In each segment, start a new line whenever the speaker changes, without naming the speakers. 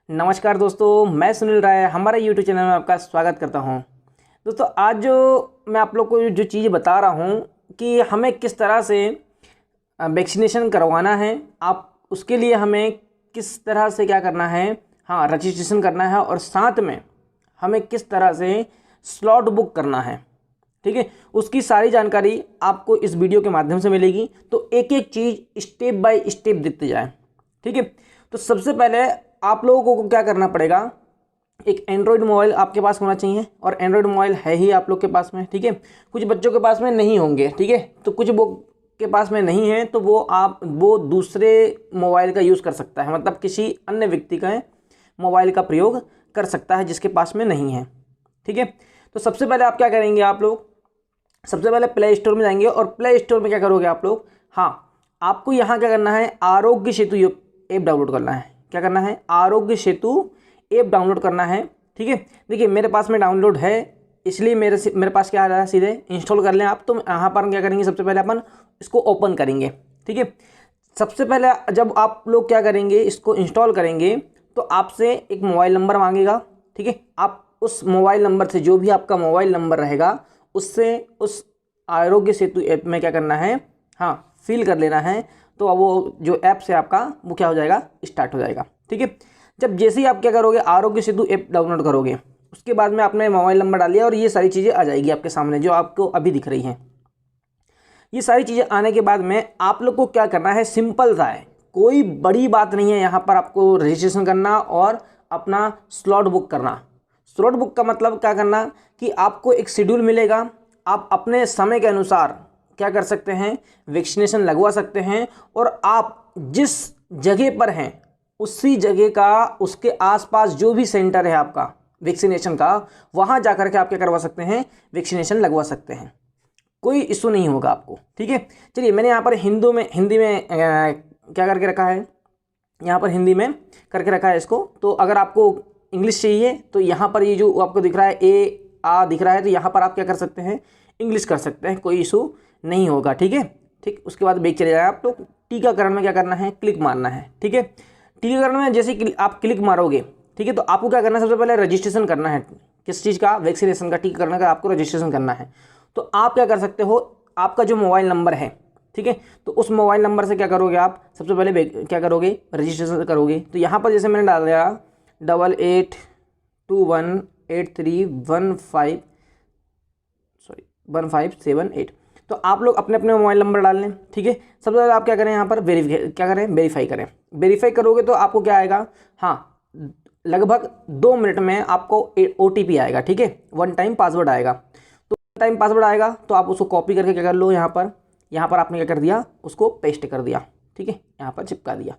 नमस्कार दोस्तों, मैं सुनील राय हमारे YouTube चैनल में आपका स्वागत करता हूं। दोस्तों, आज जो मैं आप लोग को जो चीज़ बता रहा हूं कि हमें किस तरह से वैक्सीनेशन करवाना है, आप उसके लिए हमें किस तरह से क्या करना है, रजिस्ट्रेशन करना है और साथ में हमें किस तरह से स्लॉट बुक करना है। ठीक है, उसकी सारी जानकारी आपको इस वीडियो के माध्यम से मिलेगी। तो एक एक चीज़ स्टेप बाय स्टेप देखते जाए। ठीक है, तो सबसे पहले आप लोगों को क्या करना पड़ेगा, एक एंड्रॉयड मोबाइल आपके पास होना चाहिए और एंड्रॉयड मोबाइल है ही आप लोग के पास में। ठीक है, कुछ बच्चों के पास में नहीं होंगे। ठीक है, तो कुछ वो के पास में नहीं है तो वो दूसरे मोबाइल का यूज़ कर सकता है, मतलब किसी अन्य व्यक्ति का मोबाइल का प्रयोग कर सकता है जिसके पास में नहीं है। ठीक है, तो सबसे पहले आप क्या करेंगे, आप लोग सबसे पहले प्ले स्टोर में जाएंगे और प्ले स्टोर में क्या करोगे आप लोग, आपको यहाँ क्या करना है, आरोग्य सेतु ऐप डाउनलोड करना है। क्या करना है, आरोग्य सेतु ऐप डाउनलोड करना है। ठीक है, देखिए मेरे पास में डाउनलोड है, इसलिए मेरे पास क्या आ रहा है, सीधे इंस्टॉल कर लें आप। तो यहाँ पर क्या करेंगे, सबसे पहले अपन इसको ओपन करेंगे। ठीक है, सबसे पहले जब आप लोग क्या करेंगे, इसको इंस्टॉल करेंगे तो आपसे एक मोबाइल नंबर मांगेगा। ठीक है, आप उस मोबाइल नंबर से, जो भी आपका मोबाइल नंबर रहेगा, उससे उस आरोग्य सेतु ऐप में क्या करना है, फिल कर लेना है। तो अब वो जो ऐप से आपका वो क्या हो जाएगा, स्टार्ट हो जाएगा। ठीक है, जब जैसे ही आप क्या करोगे, आरोग्य सेतु ऐप डाउनलोड करोगे, उसके बाद में आपने मोबाइल नंबर डालिए और ये सारी चीज़ें आ जाएगी आपके सामने जो आपको अभी दिख रही हैं। ये सारी चीज़ें आने के बाद में आप लोग को क्या करना है, सिंपल सा है, कोई बड़ी बात नहीं है। यहाँ पर आपको रजिस्ट्रेशन करना और अपना स्लॉट बुक करना। स्लॉट बुक का मतलब क्या करना कि आपको एक शेड्यूल मिलेगा, आप अपने समय के अनुसार क्या कर सकते हैं, वैक्सीनेशन लगवा सकते हैं। और आप जिस जगह पर हैं उसी जगह का, उसके आसपास जो भी सेंटर है आपका वैक्सीनेशन का, वहाँ जा कर के आप क्या करवा सकते हैं, वैक्सीनेशन लगवा सकते हैं। कोई इशू नहीं होगा आपको। ठीक है, चलिए मैंने यहाँ पर हिंदी में क्या करके रखा है, यहाँ पर हिंदी में करके रखा है इसको। तो अगर आपको इंग्लिश चाहिए तो यहाँ पर ये जो आपको दिख रहा है A दिख रहा है, तो यहाँ पर आप क्या कर सकते हैं, इंग्लिश कर सकते हैं, कोई इशू नहीं होगा। ठीक है, ठीक, उसके बाद बैक चले जाए आप लोग। टीकाकरण में क्या करना है, क्लिक मारना है। ठीक है, टीकाकरण में जैसे आप क्लिक मारोगे, ठीक है, तो आपको क्या करना है, सबसे पहले रजिस्ट्रेशन करना है। किस चीज़ का, वैक्सीनेशन का, टीकाकरण का आपको रजिस्ट्रेशन करना है। तो आप क्या कर सकते हो, आपका जो मोबाइल नंबर है, ठीक है, तो उस मोबाइल नंबर से क्या करोगे, आप सबसे पहले क्या करोगे, रजिस्ट्रेशन करोगे। तो यहाँ पर जैसे मैंने डाल दिया 8821831578। तो आप लोग अपने अपने मोबाइल नंबर डाल लें। ठीक है, सबसे पहले आप क्या करें, यहाँ पर वेरीफाई करें। वेरीफाई करोगे तो आपको क्या आएगा, लगभग 2 मिनट में आपको OTP आएगा। ठीक है, 1 टाइम पासवर्ड आएगा। तो 1 टाइम पासवर्ड आएगा तो आप उसको कॉपी करके क्या कर लो, यहाँ पर आपने क्या कर दिया, उसको पेस्ट कर दिया। ठीक है, यहाँ पर चिपका दिया।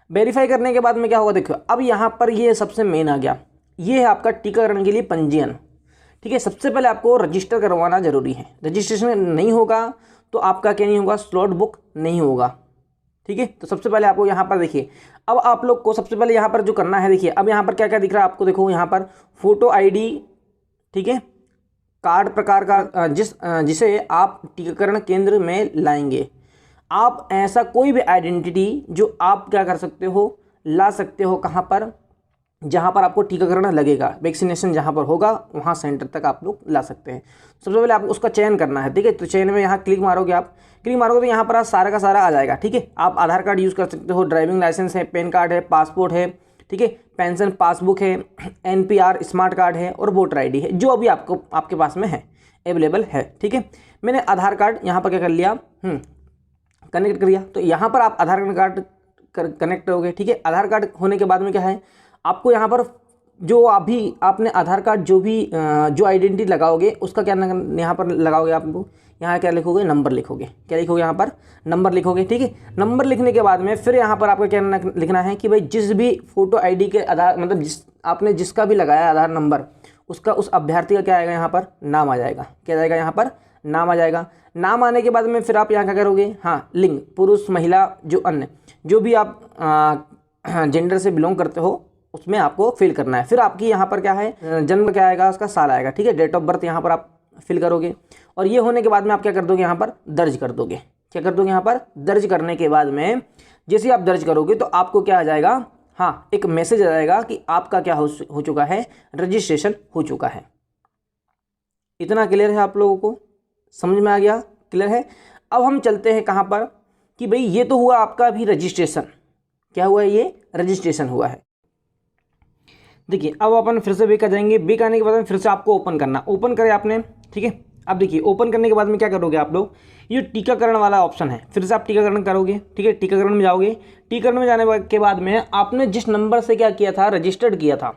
वेरीफाई करने के बाद में क्या होगा, देखो अब यहाँ पर ये सबसे मेन आ गया, ये है आपका टीकाकरण के लिए पंजीयन। ठीक है, सबसे पहले आपको रजिस्टर करवाना जरूरी है। रजिस्ट्रेशन नहीं होगा तो आपका क्या नहीं होगा, स्लॉट बुक नहीं होगा। ठीक है, तो सबसे पहले आपको यहाँ पर देखिए, अब आप लोग को सबसे पहले यहाँ पर जो करना है, देखिए अब यहाँ पर क्या क्या दिख रहा है आपको, देखो यहाँ पर फोटो ID, ठीक है, कार्ड प्रकार का जिसे आप टीकाकरण केंद्र में लाएंगे। आप ऐसा कोई भी आइडेंटिटी जो आप क्या कर सकते हो, ला सकते हो, कहाँ पर, जहाँ पर आपको टीकाकरण लगेगा, वैक्सीनेशन जहाँ पर होगा वहाँ सेंटर तक आप लोग ला सकते हैं। सबसे पहले आपको उसका चयन करना है। ठीक है, तो चयन में यहाँ क्लिक मारोगे तो यहाँ पर सारा का सारा आ जाएगा। ठीक है, आप आधार कार्ड यूज़ कर सकते हो, ड्राइविंग लाइसेंस है, पैन कार्ड है, पासपोर्ट है, ठीक है, पेंशन पासबुक है, NPR स्मार्ट कार्ड है और वोटर ID है, जो अभी आपके पास में है, अवेलेबल है। ठीक है, मैंने आधार कार्ड यहाँ पर क्या कर लिया, कनेक्ट कर दिया। तो यहाँ पर आप आधार कार्ड कनेक्ट करोगे। ठीक है, आधार कार्ड होने के बाद में क्या है, आपको यहाँ पर जो अभी आपने आधार कार्ड जो आइडेंटिटी लगाओगे उसका क्या यहाँ पर लगाओगे, आप यहाँ क्या लिखोगे, नंबर लिखोगे। क्या लिखोगे, यहाँ पर नंबर लिखोगे। ठीक है, नंबर लिखने के बाद में फिर यहाँ पर आपको क्या लिखना है कि भाई जिस भी फोटो ID के आधार, मतलब आपने जिसका भी लगाया आधार नंबर, उसका उस अभ्यर्थी का क्या आएगा, यहाँ पर नाम आ जाएगा। क्या जाएगा, यहाँ पर नाम आ जाएगा। नाम आने के बाद में फिर आप यहाँ क्या करोगे, लिंग, पुरुष महिला, जो भी आप जेंडर से बिलोंग करते हो उसमें आपको फिल करना है। फिर आपकी यहाँ पर क्या है, जन्म क्या आएगा, उसका साल आएगा। ठीक है, डेट ऑफ बर्थ यहाँ पर आप फिल करोगे और ये होने के बाद में आप क्या कर दोगे, यहाँ पर दर्ज कर दोगे। क्या कर दोगे, यहाँ पर दर्ज करने के बाद में जैसे आप दर्ज करोगे तो आपको क्या आ जाएगा, हाँ, एक मैसेज आ जाएगा कि आपका क्या हो चुका है, रजिस्ट्रेशन हो चुका है। इतना क्लियर है आप लोगों को, समझ में आ गया, क्लियर है। अब हम चलते हैं कहाँ पर कि भाई ये तो हुआ आपका भी रजिस्ट्रेशन, क्या हुआ है, ये रजिस्ट्रेशन हुआ है। देखिए अब अपन फिर से बैक आ जाएंगे, बैक आने के बाद में फिर से आपको ओपन करना, ओपन करें आपने, ठीक है। अब देखिए ओपन करने के बाद में क्या करोगे आप लोग, ये टीकाकरण वाला ऑप्शन है, फिर से आप टीकाकरण करोगे, ठीक है। टीकाकरण में जाओगे, टीकाकरण में जाने के बाद में आपने जिस नंबर से क्या किया था, रजिस्टर्ड किया था,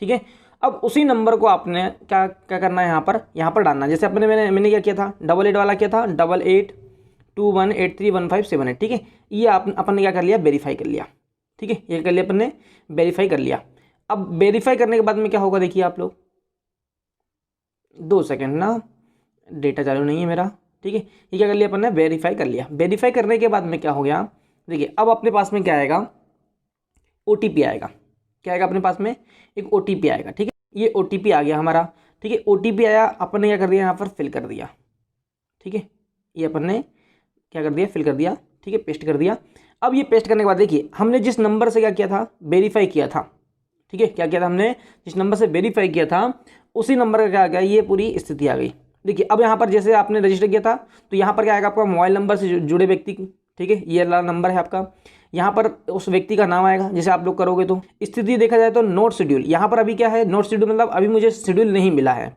ठीक है। अब उसी नंबर को आपने क्या क्या करना है, यहाँ पर डालना। जैसे अपने मैंने क्या किया था, 88 वाला किया था, 8821831578, ठीक है। ये अपन ने क्या कर लिया, वेरीफाई कर लिया, ठीक है। ये कर लिया अपन ने, वेरीफाई कर लिया। अब वेरीफाई करने के बाद में क्या होगा, देखिए आप लोग, 2 सेकेंड ना, डेटा चालू नहीं है मेरा, ठीक है। ये क्या कर लिया अपन ने, वेरीफाई कर लिया। वेरीफाई करने के बाद में क्या हो गया, देखिए अब अपने पास में क्या आएगा, OTP आएगा। क्या आएगा अपने पास में, एक OTP आएगा, ठीक है। ये OTP आ गया हमारा, ठीक है। OTP आया, अपन ने क्या कर दिया, यहाँ पर फिल कर दिया, ठीक है। ये अपन ने क्या कर दिया, फिल कर दिया, ठीक है, पेस्ट कर दिया। अब ये पेस्ट करने के बाद देखिए हमने जिस नंबर से क्या किया था, वेरीफाई किया था, ठीक है। क्या किया था हमने, जिस नंबर से वेरीफाई किया था उसी नंबर का क्या आ गया, ये पूरी स्थिति आ गई। देखिए अब यहाँ पर जैसे आपने रजिस्टर किया था तो यहाँ पर क्या आएगा, आपका मोबाइल नंबर से जुड़े व्यक्ति, ठीक है, ये वाला नंबर है आपका। यहाँ पर उस व्यक्ति का नाम आएगा, जैसे आप लोग करोगे तो स्थिति देखा जाए तो नोट शेड्यूल, यहाँ पर अभी क्या है, नोट शेड्यूल मतलब अभी मुझे शेड्यूल नहीं मिला है,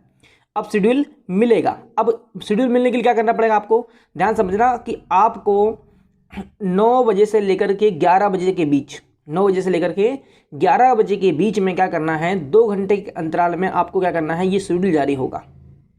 अब शेड्यूल मिलेगा। अब शेड्यूल मिलने के लिए क्या करना पड़ेगा आपको, ध्यान समझना कि आपको 9 बजे से लेकर के 11 बजे के बीच, 9 बजे से लेकर के 11 बजे के बीच में क्या करना है, 2 घंटे के अंतराल में आपको क्या करना है, ये शेड्यूल जारी होगा,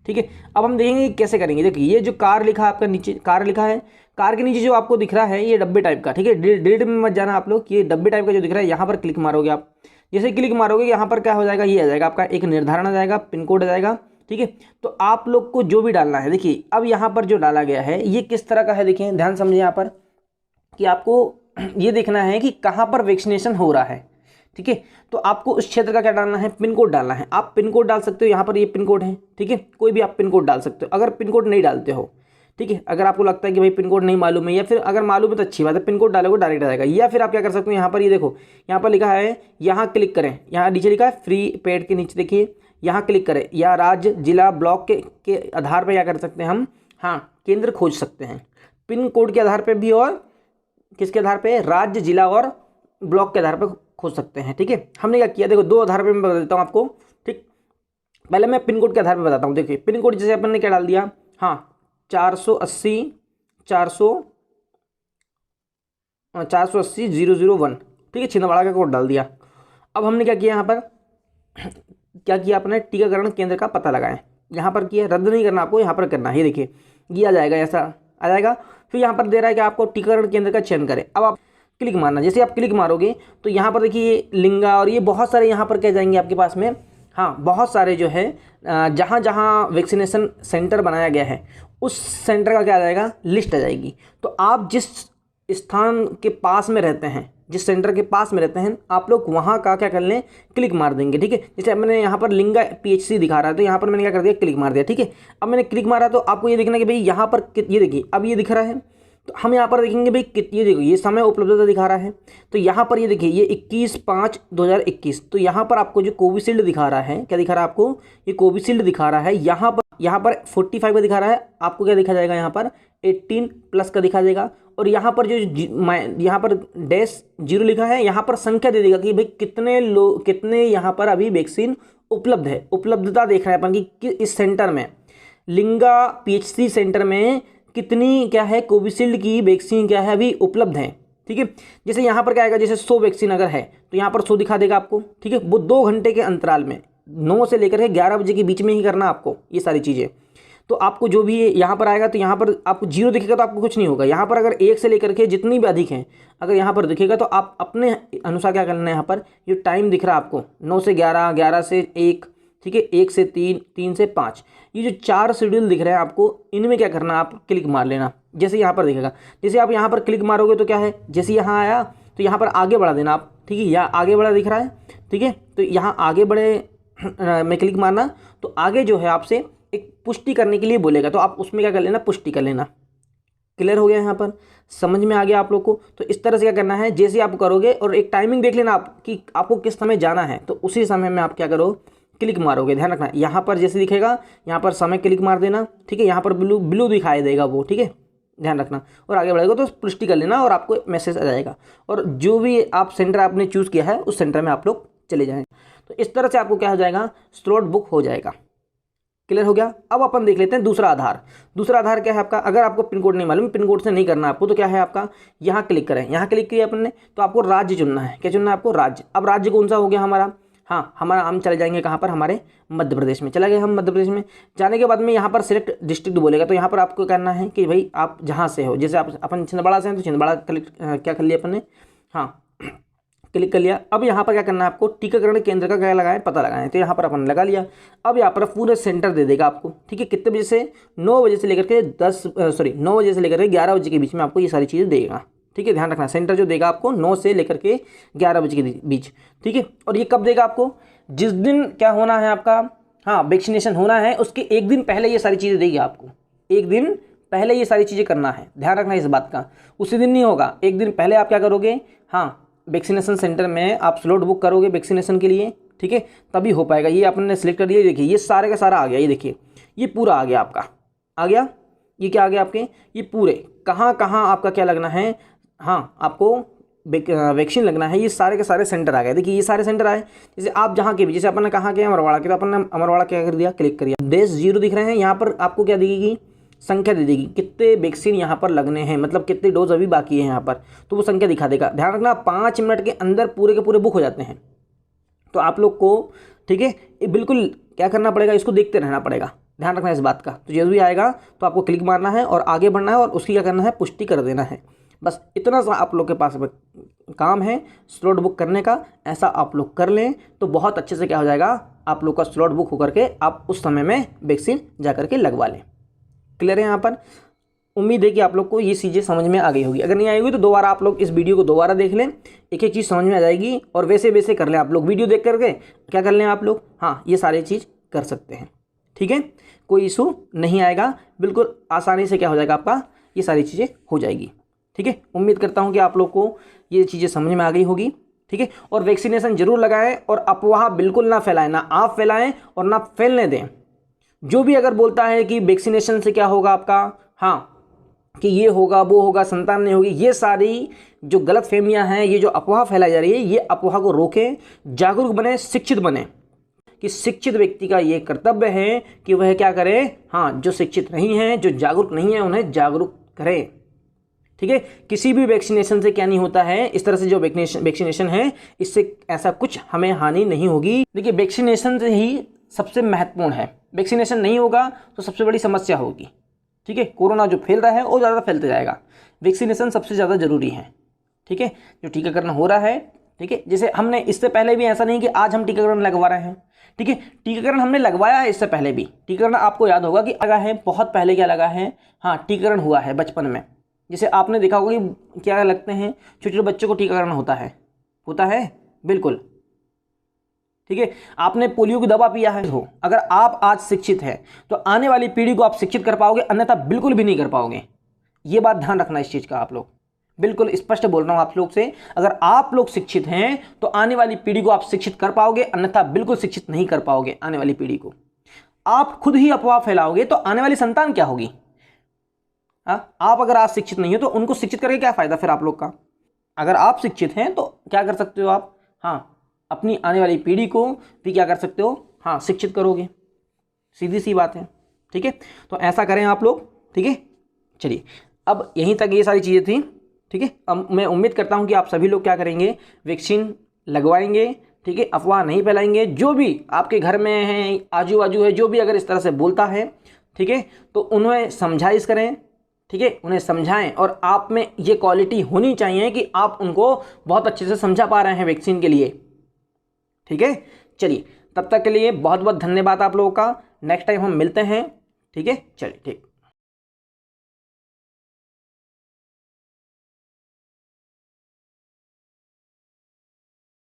ठीक है। अब हम देखेंगे कैसे करेंगे। देखिए ये जो कार लिखा है आपका, नीचे कार लिखा है, कार के नीचे जो आपको दिख रहा है ये डब्बे टाइप का, ठीक है। डिलीट में मत जाना आप लोग, ये डब्बे टाइप का जो दिख रहा है यहाँ पर क्लिक मारोगे आप। जैसे क्लिक मारोगे यहाँ पर क्या हो जाएगा, ये आ जाएगा आपका एक निर्धारण आ जाएगा, पिन कोड आ जाएगा, ठीक है। तो आप लोग को जो भी डालना है, देखिए अब यहाँ पर जो डाला गया है ये किस तरह का है, देखिए ध्यान समझिए यहाँ पर कि आपको ये देखना है कि कहाँ पर वैक्सीनेशन हो रहा है, ठीक है। तो आपको उस क्षेत्र का क्या डालना है, पिन कोड डालना है। आप पिन कोड डाल सकते हो, यहाँ पर ये पिन कोड है, ठीक है, कोई भी आप पिन कोड डाल सकते हो। अगर पिन कोड नहीं डालते हो, ठीक है, अगर आपको लगता है कि भाई पिन कोड नहीं मालूम है, या फिर अगर मालूम है तो अच्छी बात है, पिन कोड डालोगे डायरेक्ट आ जाएगा। या फिर आप क्या कर सकते हो, यहाँ पर ये देखो, यहाँ पर लिखा है, यहाँ क्लिक करें, यहाँ नीचे लिखा है फ्री पेड के नीचे देखिए, यहाँ क्लिक करें, या राज्य जिला ब्लॉक के आधार पर क्या कर सकते हैं हम, हाँ, केंद्र खोज सकते हैं, पिन कोड के आधार पर भी और किसके आधार पे, राज्य जिला और ब्लॉक के आधार पर खोज सकते हैं, ठीक है। हमने क्या किया, देखो 2 आधार पे मैं बता देता हूँ आपको, ठीक। पहले मैं पिन कोड के आधार पे बताता हूँ। देखिए पिन कोड जैसे अपन ने क्या डाल दिया, हाँ 480 ठीक है, छिंदवाड़ा का कोड डाल दिया। अब हमने क्या किया, यहाँ पर क्या किया, अपने टीकाकरण केंद्र का पता लगाएं, यहाँ पर किया, रद्द नहीं करना आपको, यहाँ पर करना है। ये देखिए ये आ जाएगा, ऐसा आ जाएगा। फिर यहाँ पर दे रहा है कि आपको टीकाकरण केंद्र का चयन करें। अब आप क्लिक मारना, जैसे आप क्लिक मारोगे तो यहाँ पर देखिए लिंगा और ये बहुत सारे यहाँ पर क्या जाएंगे आपके पास में, हाँ बहुत सारे जो है जहाँ जहाँ वैक्सीनेशन सेंटर बनाया गया है उस सेंटर का क्या आ जाएगा, लिस्ट आ जाएगी। तो आप जिस स्थान के पास में रहते हैं, जिस सेंटर के पास में रहते हैं, आप लोग वहाँ का क्या कर लें, क्लिक मार देंगे, ठीक है। जैसे मैंने यहाँ पर लिंगा PHC दिखा रहा है तो यहाँ पर मैंने क्या कर दिया, क्लिक मार दिया, ठीक है। अब मैंने क्लिक मारा तो आपको ये देखना कि भाई यहाँ पर ये देखिए, अब ये दिख रहा है तो हम यहाँ पर देखेंगे भाई ये देखो ये समय उपलब्धता दिखा रहा है। तो यहाँ पर ये देखिए ये 21/5/2021, तो यहाँ पर आपको जो कोविशील्ड दिखा रहा है, क्या दिखा रहा है आपको, ये कोविशील्ड दिखा रहा है। यहाँ पर 45 का दिखा रहा है, आपको क्या दिखा जाएगा, यहाँ पर 18+ का दिखा देगा। और यहाँ पर जो यहाँ पर -0 लिखा है, यहाँ पर संख्या दे देगा कि भाई कितने यहाँ पर अभी वैक्सीन उपलब्ध है। उपलब्धता देख रहे हैं अपन कि इस सेंटर में, लिंगा PHC सेंटर में कितनी क्या है, कोविशील्ड की वैक्सीन क्या है अभी उपलब्ध है, ठीक है। जैसे यहाँ पर क्या आएगा, जैसे 100 वैक्सीन अगर है तो यहाँ पर 100 दिखा देगा आपको, ठीक है। वो 2 घंटे के अंतराल में 9 से लेकर के 11 बजे के बीच में ही करना आपको ये सारी चीज़ें। तो आपको जो भी यहाँ पर आएगा तो यहाँ पर आपको 0 दिखेगा तो आपको कुछ नहीं होगा। यहाँ पर अगर 1 से लेकर के जितनी भी अधिक हैं अगर यहाँ पर दिखेगा तो आप अपने अनुसार क्या करना है, यहाँ पर ये टाइम दिख रहा है आपको 9 से 11, 11 से 1, ठीक है, 1 से 3, 3 से 5, ये जो 4 शेड्यूल दिख रहे हैं आपको, इनमें क्या करना है, आप क्लिक मार लेना। जैसे यहाँ पर दिखेगा, जैसे आप यहाँ पर क्लिक मारोगे तो क्या है, जैसे यहाँ आया तो यहाँ पर आगे बढ़ा देना आप, ठीक है। यहाँ आगे बढ़ा दिख रहा है, ठीक है, तो यहाँ आगे बढ़े में क्लिक मारना। तो आगे जो है आपसे एक पुष्टि करने के लिए बोलेगा, तो आप उसमें क्या कर लेना, पुष्टि कर लेना। क्लियर हो गया यहाँ पर, समझ में आ गया आप लोग को। तो इस तरह से क्या करना है, जैसे आप करोगे और एक टाइमिंग देख लेना आप कि आपको किस समय जाना है, तो उसी समय में आप क्या करो, क्लिक मारोगे। ध्यान रखना यहाँ पर जैसे दिखेगा यहाँ पर समय क्लिक मार देना, ठीक है। यहाँ पर ब्लू ब्लू दिखाई देगा वो, ठीक है, ध्यान रखना। और आगे बढ़ेगा तो पुष्टि कर लेना और आपको मैसेज आ जाएगा, और जो भी आप सेंटर आपने चूज़ किया है उस सेंटर में आप लोग चले जाएँ। तो इस तरह से आपको क्या हो जाएगा, स्लॉट बुक हो जाएगा। क्लियर हो गया। अब अपन देख लेते हैं दूसरा आधार। दूसरा आधार क्या है आपका, अगर आपको पिन कोड नहीं मालूम, पिन कोड से नहीं करना आपको, तो क्या है आपका, यहाँ क्लिक करें। यहाँ क्लिक किया अपन ने तो आपको राज्य चुनना है। क्या चुनना है आपको, राज्य। अब राज्य कौन सा हो गया हमारा, हाँ हमारा, हम चले जाएंगे कहाँ पर, हमारे मध्य प्रदेश में। चला गए हम मध्य प्रदेश में। जाने के बाद में यहाँ पर सिलेक्ट डिस्ट्रिक्ट बोलेगा, तो यहाँ पर आपको करना है कि भाई आप जहाँ से हो, जैसे आप अपन छिंदवाड़ा से हैं तो छिंदवाड़ा क्लिक क्या कर लिया अपन ने, हाँ क्लिक कर लिया। अब यहाँ पर क्या करना है आपको, टीकाकरण केंद्र का क्या लगाएं, पता लगाएं, तो यहाँ पर अपन लगा लिया। अब यहाँ पर पूरे सेंटर दे देगा आपको, ठीक है। कितने बजे से, 9 बजे से लेकर के 9 बजे से लेकर के 11 बजे के बीच में आपको ये सारी चीज़ें देगा, ठीक है। ध्यान रखना, सेंटर जो देगा आपको 9 से लेकर के 11 बजे के बीच, ठीक है। और ये कब देगा आपको, जिस दिन क्या होना है आपका, हाँ वैक्सीनेशन होना है उसके एक दिन पहले ये सारी चीज़ें देगी आपको। एक दिन पहले ये सारी चीज़ें करना है, ध्यान रखना इस बात का। उसी दिन नहीं होगा, एक दिन पहले आप क्या करोगे, हाँ वैक्सीनेशन सेंटर में आप स्लॉट बुक करोगे वैक्सीनेशन के लिए, ठीक है, तभी हो पाएगा। ये आपने सेलेक्ट कर लिया, देखिए ये सारे का सारा आ गया, ये देखिए ये पूरा आ गया आपका, आ गया। ये क्या आ गया आपके, ये पूरे कहाँ कहाँ आपका क्या लगना है, हाँ आपको वैक्सीन लगना है, ये सारे के सारे सेंटर आ गए। देखिए ये सारे सेंटर आए, जैसे आप जहाँ के भी, जैसे अपन ने कहाँ के अमरवाड़ा के, तो अपन ने अमरवाड़ा क्या कर दिया, क्लिक कर दिया। देश 0 दिख रहे हैं, यहाँ पर आपको क्या दिखेगी, संख्या दे देगी, कितने वैक्सीन यहाँ पर लगने हैं, मतलब कितने डोज अभी बाकी है यहाँ पर, तो वो संख्या दिखा देगा। ध्यान रखना 5 मिनट के अंदर पूरे के पूरे बुक हो जाते हैं। तो आप लोग को, ठीक है, ये बिल्कुल क्या करना पड़ेगा, इसको देखते रहना पड़ेगा, ध्यान रखना इस बात का। तो जैसे भी आएगा तो आपको क्लिक मारना है और आगे बढ़ना है और उसकी क्या करना है, पुष्टि कर देना है। बस इतना सा आप लोग के पास काम है स्लॉट बुक करने का। ऐसा आप लोग कर लें तो बहुत अच्छे से क्या हो जाएगा, आप लोग का स्लॉट बुक होकर के आप उस समय में वैक्सीन जा करके लगवा लें। क्लियर है यहाँ पर। उम्मीद है कि आप लोग को ये चीज़ें समझ में आ गई होगी। अगर नहीं आई होगी तो दोबारा आप लोग इस वीडियो को दोबारा देख लें, एक एक चीज़ समझ में आ जाएगी। और वैसे वैसे कर लें आप लोग, वीडियो देख करके क्या कर लें आप लोग, हाँ ये सारी चीज़ कर सकते हैं, ठीक है। कोई इशू नहीं आएगा, बिल्कुल आसानी से क्या हो जाएगा आपका, ये सारी चीज़ें हो जाएगी, ठीक है। उम्मीद करता हूँ कि आप लोग को ये चीज़ें समझ में आ गई होगी, ठीक है। और वैक्सीनेशन जरूर लगाएं और अफवाह बिल्कुल ना फैलाएं, ना आप फैलाएं और ना फैलने दें। जो भी अगर बोलता है कि वैक्सीनेशन से क्या होगा आपका, हाँ कि ये होगा वो होगा, संतान नहीं होगी, ये सारी जो गलत फहमियाँ हैं, ये जो अफवाह फैलाई जा रही है, ये अफवाह को रोकें, जागरूक बने, शिक्षित बने। कि शिक्षित व्यक्ति का ये कर्तव्य है कि वह क्या करे, हाँ जो शिक्षित नहीं हैं, जो जागरूक नहीं है, उन्हें जागरूक करें, ठीक है। किसी भी वैक्सीनेशन से क्या नहीं होता है, इस तरह से जो वैक्सीनेशन है इससे ऐसा कुछ हमें हानि नहीं होगी। देखिए वैक्सीनेशन से ही सबसे महत्वपूर्ण है, वैक्सीनेशन नहीं होगा तो सबसे बड़ी समस्या होगी, ठीक है। कोरोना जो फैल रहा है वो ज़्यादा फैलते जाएगा, वैक्सीनेशन सबसे ज़्यादा जरूरी है, ठीक है। जो टीकाकरण हो रहा है, ठीक है, जैसे हमने इससे पहले भी ऐसा नहीं कि आज हम टीकाकरण लगवा रहे हैं, ठीक है, टीकाकरण हमने लगवाया है इससे पहले भी। टीकाकरण आपको याद होगा कि लगा है, बहुत पहले क्या लगा है, हाँ टीकाकरण हुआ है बचपन में। जैसे आपने देखा होगा कि क्या लगते हैं, छोटे छोटे बच्चों को टीकाकरण होता है बिल्कुल, ठीक है। आपने पोलियो की दवा पिया है, हो अगर आप आज शिक्षित हैं तो आने वाली पीढ़ी को आप शिक्षित कर पाओगे, अन्यथा बिल्कुल भी नहीं कर पाओगे। ये बात ध्यान रखना इस चीज़ का, आप लोग बिल्कुल स्पष्ट बोल रहा हूँ आप लोग से। अगर आप लोग शिक्षित हैं तो आने वाली पीढ़ी को आप शिक्षित कर पाओगे, अन्यथा बिल्कुल शिक्षित नहीं कर पाओगे। आने वाली पीढ़ी को आप खुद ही अफवाह फैलाओगे तो आने वाली संतान क्या होगी। आप अगर आज शिक्षित नहीं हो तो उनको शिक्षित करके क्या फायदा फिर आप लोग का। अगर आप शिक्षित हैं तो क्या कर सकते हो आप, हाँ अपनी आने वाली पीढ़ी को भी क्या कर सकते हो, हाँ शिक्षित करोगे, सीधी सी बात है, ठीक है। तो ऐसा करें आप लोग, ठीक है। चलिए अब यहीं तक ये सारी चीज़ें थी, ठीक है। अब मैं उम्मीद करता हूँ कि आप सभी लोग क्या करेंगे, वैक्सीन लगवाएंगे, ठीक है, अफवाह नहीं फैलाएंगे। जो भी आपके घर में है, आजू बाजू है, जो भी अगर इस तरह से बोलता है, ठीक है, तो उन्हें समझाइश करें, ठीक है, उन्हें समझाएं। और आप में ये क्वालिटी होनी चाहिए कि आप उनको बहुत अच्छे से समझा पा रहे हैं वैक्सीन के लिए, ठीक है। चलिए तब तक के लिए बहुत बहुत धन्यवाद आप लोगों का। नेक्स्ट टाइम हम मिलते हैं, ठीक है। चलिए ठीक।